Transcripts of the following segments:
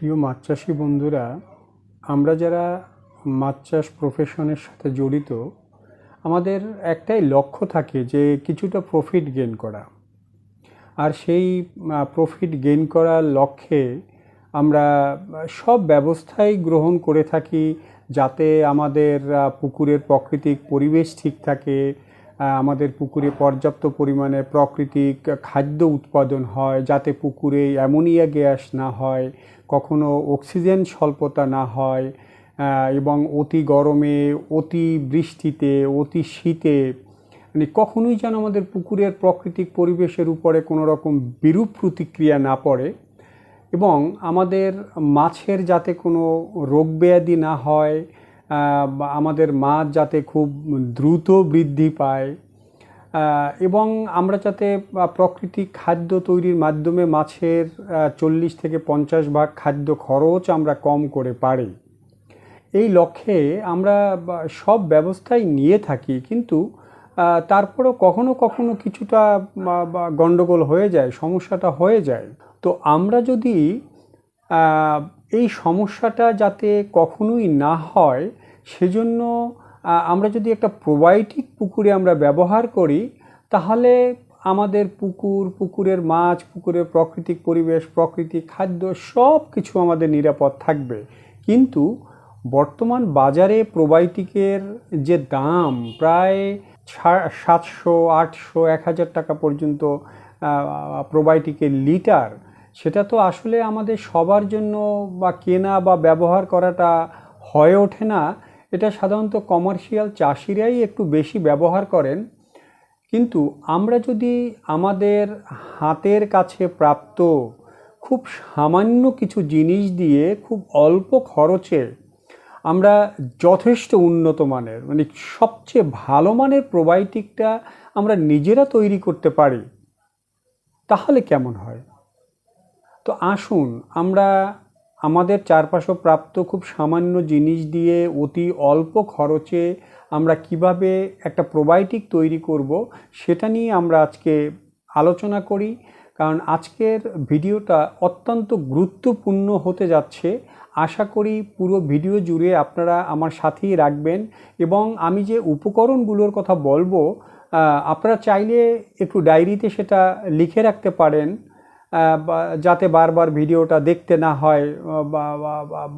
প্রিয় মাছ চাষি বন্ধুরা, আমরা যারা মাছ চাষ প্রফেশনের সাথে জড়িত, আমাদের একটাই লক্ষ্য থাকে যে কিছুটা প্রফিট গেইন করা। আর সেই প্রফিট গেইন করার লক্ষ্যে আমরা সব ব্যবস্থাই গ্রহণ করে থাকি যাতে আমাদের পুকুরের প্রাকৃতিক পরিবেশ ঠিক থাকে, আমাদের পুকুরে পর্যাপ্ত পরিমাণে প্রাকৃতিক খাদ্য উৎপাদন হয়, যাতে পুকুরে অ্যামোনিয়া গ্যাস না হয়, কখনো অক্সিজেন স্বল্পতা না হয়, এবং অতি গরমে, অতি বৃষ্টিতে, অতি শীতে মানে কখনোই যেন আমাদের পুকুরের প্রাকৃতিক পরিবেশের উপরে কোনো রকম বিরূপ প্রতিক্রিয়া না পড়ে, এবং আমাদের মাছের যাতে কোনো রোগ ব্যাধি না হয়, আমাদের মাছ যাতে খুব দ্রুত বৃদ্ধি পায়, এবং আমরা যাতে প্রাকৃতিক খাদ্য তৈরির মাধ্যমে মাছের 40 থেকে 50 ভাগ খাদ্য খরচ আমরা কম করে পারি, এই লক্ষ্যে আমরা সব ব্যবস্থাই নিয়ে থাকি। কিন্তু তারপরেও কখনো কখনো কিছুটা গণ্ডগোল হয়ে যায়, সমস্যাটা হয়ে যায়। তো আমরা যদি এই সমস্যাটা যাতে কখনোই না হয় সেজন্য আমরা যদি একটা প্রোবায়োটিক পুকুরে আমরা ব্যবহার করি, তাহলে আমাদের পুকুরের মাছ, পুকুরের প্রাকৃতিক পরিবেশ, প্রাকৃতিক খাদ্য সব কিছু আমাদের নিরাপদ থাকবে। কিন্তু বর্তমান বাজারে প্রোবায়োটিকের যে দাম, প্রায় 700, 800, 1000 টাকা পর্যন্ত প্রোবায়োটিকের লিটার, সেটা তো আসলে আমাদের সবার জন্য বা কেনা বা ব্যবহার করাটা হয়ে ওঠে না। এটা সাধারণত কমার্শিয়াল চাষিরাই একটু বেশি ব্যবহার করেন। কিন্তু আমরা যদি আমাদের হাতের কাছে প্রাপ্ত খুব সামান্য কিছু জিনিস দিয়ে খুব অল্প খরচে আমরা যথেষ্ট উন্নত মানের, মানে সবচেয়ে ভালো মানের প্রোবায়োটিকটা আমরা নিজেরা তৈরি করতে পারি, তাহলে কেমন হয়? তো আসুন আমরা আমাদের চারপাশে প্রাপ্ত খুব সামান্য জিনিস দিয়ে অতি অল্প খরচে আমরা কিভাবে একটা প্রোবায়োটিক তৈরি করব সেটা নিয়ে আমরা আজকে আলোচনা করি। কারণ আজকের ভিডিওটা অত্যন্ত গুরুত্বপূর্ণ হতে যাচ্ছে। আশা করি পুরো ভিডিও জুড়ে আপনারা আমার সাথেই রাখবেন, এবং আমি যে উপকরণগুলোর কথা বলবো আপনারা চাইলে একটু ডায়েরিতে সেটা লিখে রাখতে পারেন, যাতে বারবার ভিডিওটা দেখতে না হয়,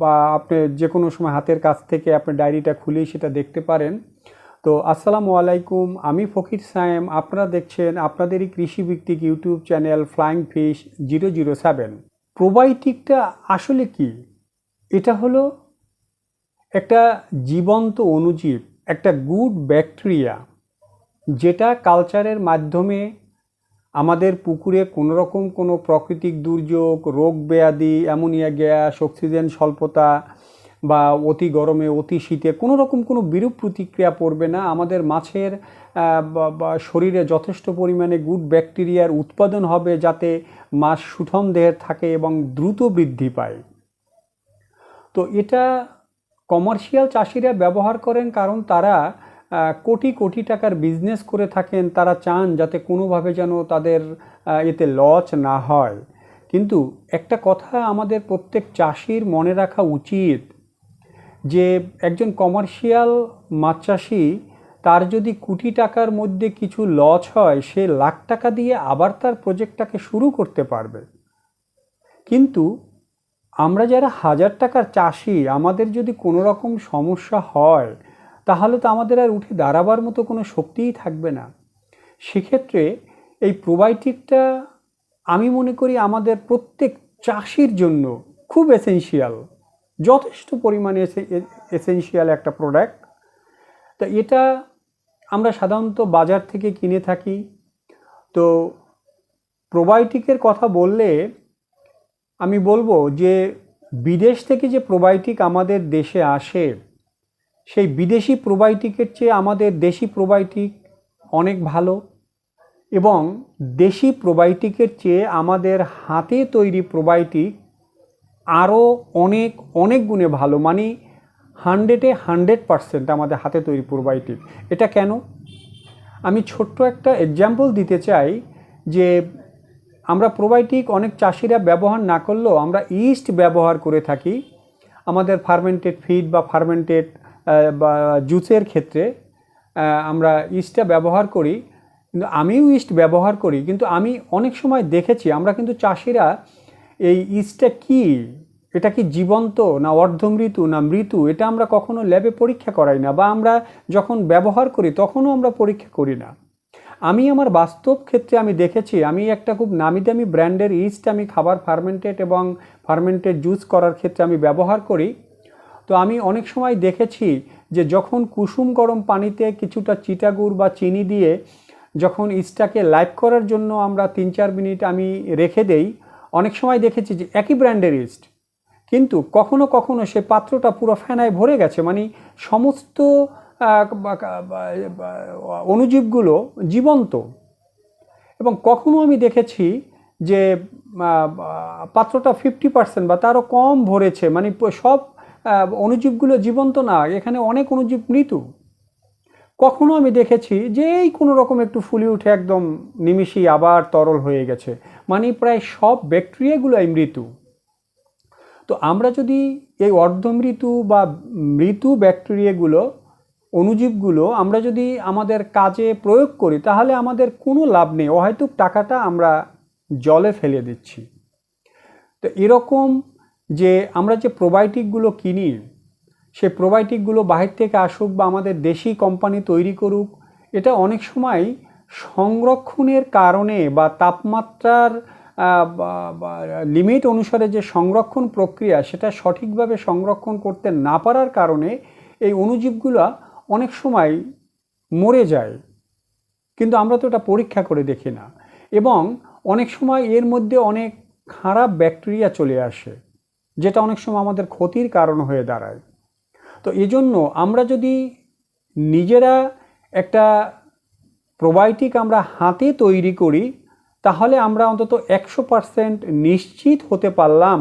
বা আপনি যে কোনো সময় হাতের কাছ থেকে আপনি ডায়েরিটা খুলেই সেটা দেখতে পারেন। তো আসসালামু আলাইকুম, আমি ফকির সায়েম, আপনারা দেখছেন আপনাদেরই কৃষিভিত্তিক ইউটিউব চ্যানেল ফ্লাইং ফিশ 007। প্রোবায়োটিকটা আসলে কি? এটা হলো একটা জীবন্ত অণুজীব, একটা গুড ব্যাকটেরিয়া, যেটা কালচারের মাধ্যমে আমাদের পুকুরে কোনো রকম কোনো প্রাকৃতিক দুর্যোগ, রোগ ব্যাধি, অ্যামোনিয়া গ্যাস, অক্সিজেন স্বল্পতা বা অতি গরমে, অতি শীতে কোনো রকম কোনো বিরূপ প্রতিক্রিয়া পড়বে না। আমাদের মাছের শরীরে যথেষ্ট পরিমাণে গুড ব্যাকটেরিয়ার উৎপাদন হবে, যাতে মাছ সুঠাম দেহের থাকে এবং দ্রুত বৃদ্ধি পায়। তো এটা কমার্শিয়াল চাষিরা ব্যবহার করেন, কারণ তারা কোটি কোটি টাকার বিজনেস করে থাকেন। তারা চান যাতে কোনোভাবে যেন তাদের এতে লস না হয়। কিন্তু একটা কথা আমাদের প্রত্যেক চাষির মনে রাখা উচিত, যে একজন কমার্শিয়াল মাছ চাষি, তার যদি কোটি টাকার মধ্যে কিছু লস হয়, সে লাখ টাকা দিয়ে আবার তার প্রজেক্টটাকে শুরু করতে পারবে। কিন্তু আমরা যারা 1000 টাকার চাষি, আমাদের যদি কোনো রকম সমস্যা হয়, তাহলে তো আমাদের আর উঠে দাঁড়াবার মতো কোনো শক্তিই থাকবে না। সেক্ষেত্রে এই প্রোবায়োটিকটা আমি মনে করি আমাদের প্রত্যেক চাষির জন্য খুব এসেনশিয়াল, যথেষ্ট পরিমাণে এসেনশিয়াল একটা প্রোডাক্ট। তো এটা আমরা সাধারণত বাজার থেকে কিনে থাকি। তো প্রোবায়োটিকের কথা বললে আমি বলবো যে বিদেশ থেকে যে প্রোবায়োটিক আমাদের দেশে আসে, সেই বিদেশি প্রোবায়োটিকের চেয়ে আমাদের দেশি প্রোবায়োটিক অনেক ভালো, এবং দেশি প্রোবায়োটিকের চেয়ে আমাদের হাতে তৈরি প্রোবায়োটিক আরও অনেক অনেক গুণে ভালো। মানে 100-এ 100% আমাদের হাতে তৈরি প্রোবায়োটিক। এটা কেন? আমি ছোট্ট একটা এক্সাম্পল দিতে চাই, যে আমরা প্রোবায়োটিক অনেক চাষিরা ব্যবহার না করলেও আমরা ইস্ট ব্যবহার করে থাকি আমাদের ফার্মেন্টেড ফিড বা ফার্মেন্টেড বা জুসের ক্ষেত্রে আমরা ইস্টটা ব্যবহার করি। কিন্তু আমিও ইস্ট ব্যবহার করি, কিন্তু আমি অনেক সময় দেখেছি আমরা কিন্তু চাষিরা এই ইস্টটা কি, এটা কি জীবন্ত না অর্ধমৃত্যু না মৃত্যু, এটা আমরা কখনো ল্যাবে পরীক্ষা করাই না, বা আমরা যখন ব্যবহার করি তখনও আমরা পরীক্ষা করি না। আমি আমার বাস্তব ক্ষেত্রে আমি দেখেছি, আমি একটা খুব নামি দামি ব্র্যান্ডের ইস্ট আমি খাবার ফার্মেন্টেড এবং ফার্মেন্টেড জুস করার ক্ষেত্রে আমি ব্যবহার করি। তো আমি অনেক সময় দেখেছি যে যখন কুসুম গরম পানিতে কিছুটা চিটাগুড় বা চিনি দিয়ে যখন ইস্টটাকে লাইভ করার জন্য আমরা 3-4 মিনিট আমি রেখে দেই, অনেক সময় দেখেছি যে একই ব্র্যান্ডের ইস্ট, কিন্তু কখনো কখনো সে পাত্রটা পুরো ফেনায় ভরে গেছে, মানে সমস্ত অণুজীবগুলো জীবন্ত। এবং কখনো আমি দেখেছি যে পাত্রটা 50% বা তারও কম ভরেছে, মানে সব অণুজীবগুলো জীবন্ত না, এখানে অনেক অণুজীব মৃত্যু। কখনো আমি দেখেছি যে এই কোনো রকম একটু ফুলে উঠে একদম নিমিষেই আবার তরল হয়ে গেছে, মানে প্রায় সব ব্যাকটেরিয়াগুলোই মৃত্যু। তো আমরা যদি এই অর্ধমৃত্যু বা মৃত্যু ব্যাকটেরিয়াগুলো অণুজীবগুলো আমরা যদি আমাদের কাজে প্রয়োগ করি, তাহলে আমাদের কোনো লাভ নেই, অহেতুক টাকাটা আমরা জলে ফেলে দিচ্ছি। তো এরকম যে আমরা যে প্রোবায়োটিকগুলো কিনি, সে প্রোবায়োটিকগুলো বাহির থেকে আসুক বা আমাদের দেশি কোম্পানি তৈরি করুক, এটা অনেক সময় সংরক্ষণের কারণে বা তাপমাত্রার লিমিট অনুসারে যে সংরক্ষণ প্রক্রিয়া, সেটা সঠিকভাবে সংরক্ষণ করতে না পারার কারণে এই অণুজীবগুলো অনেক সময় মরে যায়, কিন্তু আমরা তো এটা পরীক্ষা করে দেখি না। এবং অনেক সময় এর মধ্যে অনেক খারাপ ব্যাকটেরিয়া চলে আসে, যেটা অনেক সময় আমাদের ক্ষতির কারণ হয়ে দাঁড়ায়। তো এজন্য আমরা যদি নিজেরা একটা প্রোবায়োটিক আমরা হাতে তৈরি করি, তাহলে আমরা অন্তত 100% নিশ্চিত হতে পারলাম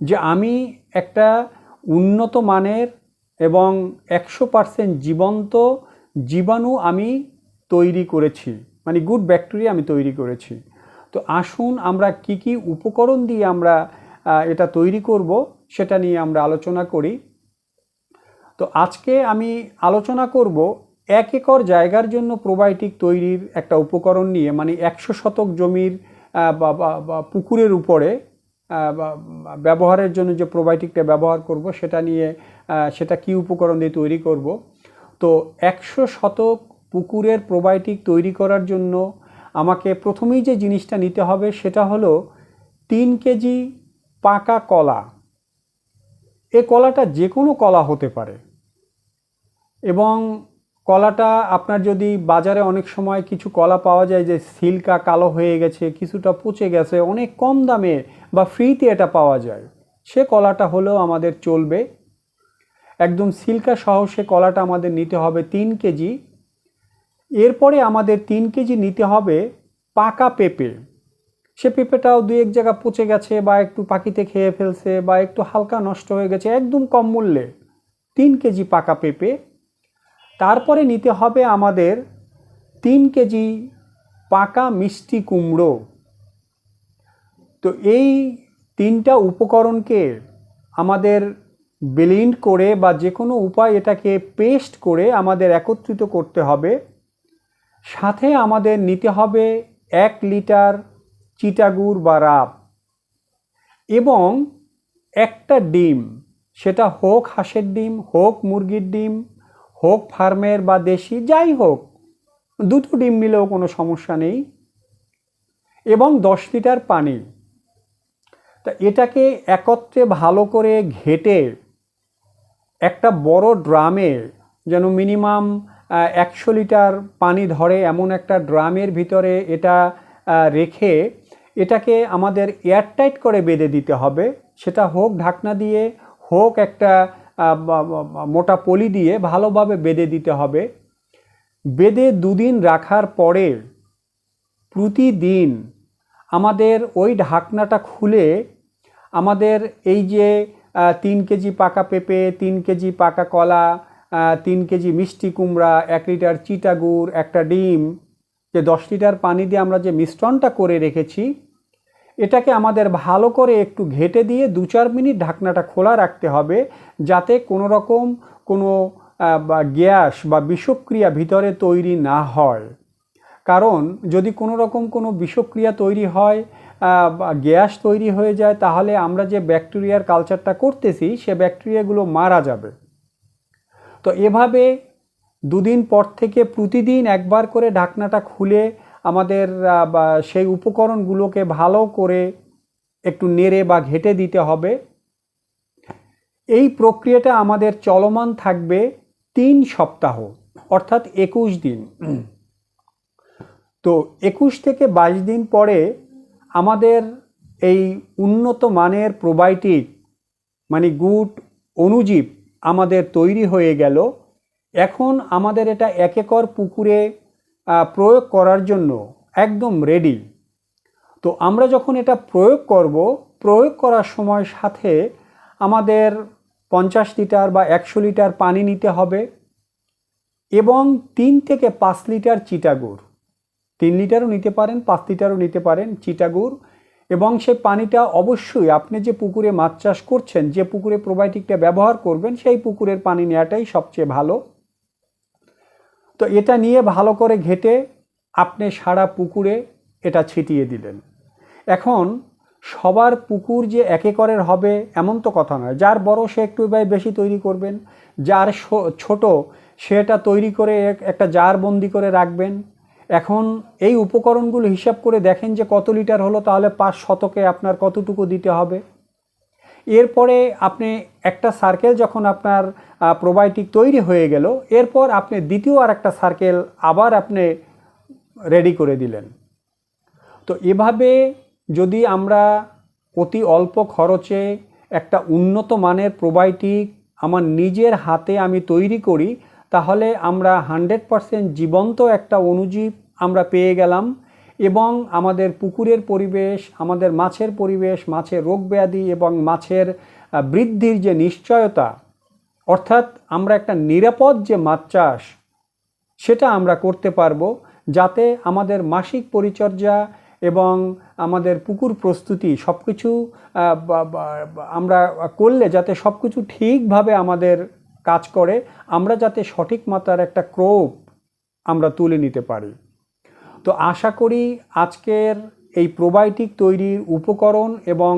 যে আমি একটা উন্নত মানের এবং 100% জীবন্ত জীবাণু আমি তৈরি করেছি, মানে গুড ব্যাকটেরিয়া আমি তৈরি করেছি। তো আসুন আমরা কি কি উপকরণ দিয়ে আমরা এটা তৈরি করব সেটা নিয়ে আমরা আলোচনা করি। তো আজকে আমি আলোচনা করব 1 একর জায়গার জন্য প্রোবায়োটিক তৈরির একটা উপকরণ নিয়ে, মানে 100 শতক জমির বা পুকুরের উপরে ব্যবহারের জন্য যে প্রোবায়োটিকটা ব্যবহার করব সেটা নিয়ে, সেটা কি উপকরণ দিয়ে তৈরি করব। তো 100 শতক পুকুরের প্রোবায়োটিক তৈরি করার জন্য আমাকে প্রথমেই যে জিনিসটা নিতে হবে সেটা হলো 3 কেজি পাকা কলা। এই কলাটা যে কোনো কলা হতে পারে, এবং কলাটা আপনার যদি বাজারে অনেক সময় কিছু কলা পাওয়া যায় যে সিল্কা কালো হয়ে গেছে, কিছুটা পচে গেছে, অনেক কম দামে বা ফ্রিতে এটা পাওয়া যায়, সে কলাটা হলেও আমাদের চলবে। একদম সিল্কা সহ সে কলাটা আমাদের নিতে হবে 3 কেজি। এরপরে আমাদের 3 কেজি নিতে হবে পাকা পেঁপে। সে পেঁপেটাও 2-1 জায়গা পচে গেছে বা একটু পাখিতে খেয়ে ফেলছে বা একটু হালকা নষ্ট হয়ে গেছে, একদম কম মূল্যে 3 কেজি পাকা পেঁপে। তারপরে নিতে হবে আমাদের 3 কেজি পাকা মিষ্টি কুমড়ো। তো এই 3টা উপকরণকে আমাদের ব্লেন্ড করে বা যে কোনো উপায় এটাকে পেস্ট করে আমাদের একত্রিত করতে হবে। সাথে আমাদের নিতে হবে 1 লিটার চিটাগুড় বা রাব এবং একটা ডিম, সেটা হোক হাঁসের ডিম, হোক মুরগির ডিম, হোক ফার্মের বা দেশি, যাই হোক, 2টো ডিম নিলেও কোনো সমস্যা নেই, এবং 10 লিটার পানি। তা এটাকে একত্রে ভালো করে ঘেটে একটা বড় ড্রামে, যেন মিনিমাম 100 লিটার পানি ধরে এমন একটা ড্রামের ভিতরে এটা রেখে এটাকে আমাদের এয়ারটাইট করে বেঁধে দিতে হবে। সেটা হোক ঢাকনা দিয়ে, হোক একটা মোটা পলি দিয়ে ভালোভাবে বেঁধে দিতে হবে। বেঁধে 2 দিন রাখার পরে প্রতিদিন আমাদের ওই ঢাকনাটা খুলে আমাদের এই যে 3 কেজি পাকা পেঁপে, 3 কেজি পাকা কলা, 3 কেজি মিষ্টি কুমড়া, 1 লিটার চিটাগুড়, একটা ডিম, যে 10 লিটার পানি দিয়ে আমরা যে মিশ্রণটা করে রেখেছি, এটাকে আমাদের ভালো করে একটু ঘেঁটে দিয়ে 2-4 মিনিট ঢাকনাটা খোলা রাখতে হবে, যাতে কোনো রকম কোনো গ্যাস বা বিষক্রিয়া ভিতরে তৈরি না হয়। কারণ যদি কোনো রকম কোনো বিষক্রিয়া তৈরি হয় বা গ্যাস তৈরি হয়ে যায়, তাহলে আমরা যে ব্যাকটেরিয়ার কালচারটা করতেছি সে ব্যাকটেরিয়াগুলো মারা যাবে। তো এভাবে 2 দিন পর থেকে প্রতিদিন একবার করে ঢাকনাটা খুলে আমাদের সেই উপকরণগুলোকে ভালো করে একটু নেড়ে বা ঘেঁটে দিতে হবে। এই প্রক্রিয়াটা আমাদের চলমান থাকবে 3 সপ্তাহ, অর্থাৎ 21 দিন। তো 21 থেকে 22 দিন পরে আমাদের এই উন্নত মানের প্রোবায়োটিক মানে গুড অণুজীব আমাদের তৈরি হয়ে গেল। এখন আমাদের এটা 1 একর পুকুরে প্রয়োগ করার জন্য একদম রেডি। তো আমরা যখন এটা প্রয়োগ করব, প্রয়োগ করার সময় সাথে আমাদের 50 লিটার বা 100 লিটার পানি নিতে হবে এবং 3 থেকে 5 লিটার চিটাগুড়, 3 লিটারও নিতে পারেন, 5 লিটারও নিতে পারেন চিটাগুড়। এবং সেই পানিটা অবশ্যই আপনি যে পুকুরে মাছ চাষ করছেন, যে পুকুরে প্রোবায়োটিকটা ব্যবহার করবেন, সেই পুকুরের পানি নেওয়াটাই সবচেয়ে ভালো। তো এটা নিয়ে ভালো করে ঘেঁটে আপনি সারা পুকুরে এটা ছিটিয়ে দিলেন। এখন সবার পুকুর যে 1 একরের হবে এমন তো কথা নয়। যার বড় সে একটু বেশি তৈরি করবেন, যার ছোট সেটা তৈরি করে একটা জার বন্দি করে রাখবেন। এখন এই উপকরণগুলো হিসাব করে দেখেন যে কত লিটার হলো, তাহলে 5 শতকে আপনার কতটুকু দিতে হবে। এরপরে আপনি একটা সার্কেল যখন আপনার প্রোবায়োটিক তৈরি হয়ে গেল, এরপর আপনি দ্বিতীয় আর একটা সার্কেল আবার আপনি রেডি করে দিলেন। তো এভাবে যদি আমরা অতি অল্প খরচে একটা উন্নত মানের প্রোবায়োটিক আমার নিজের হাতে আমি তৈরি করি, তাহলে আমরা 100% জীবন্ত একটা অণুজীব আমরা পেয়ে গেলাম এবং আমাদের পুকুরের পরিবেশ, আমাদের মাছের পরিবেশ, মাছের রোগ ব্যাধি এবং মাছের বৃদ্ধির যে নিশ্চয়তা, অর্থাৎ আমরা একটা নিরাপদ যে মাছ চাষ সেটা আমরা করতে পারবো, যাতে আমাদের মাসিক পরিচর্যা এবং আমাদের পুকুর প্রস্তুতি সব কিছু আমরা করলে যাতে সব কিছু ঠিকভাবে আমাদের কাজ করে, আমরা যাতে সঠিক মাত্রার একটা ক্রপ আমরা তুলে নিতে পারি। তো আশা করি আজকের এই প্রোবায়োটিক তৈরির উপকরণ এবং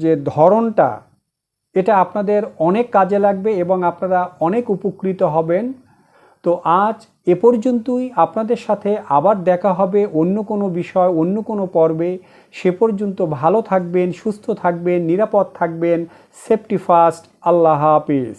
যে ধরনটা, এটা আপনাদের অনেক কাজে লাগবে এবং আপনারা অনেক উপকৃত হবেন। তো আজ এ পর্যন্তই। আপনাদের সাথে আবার দেখা হবে অন্য কোনো বিষয়, অন্য কোনো পর্বে। সে পর্যন্ত ভালো থাকবেন, সুস্থ থাকবেন, নিরাপদ থাকবেন। Safety first. আল্লাহ হাফিজ।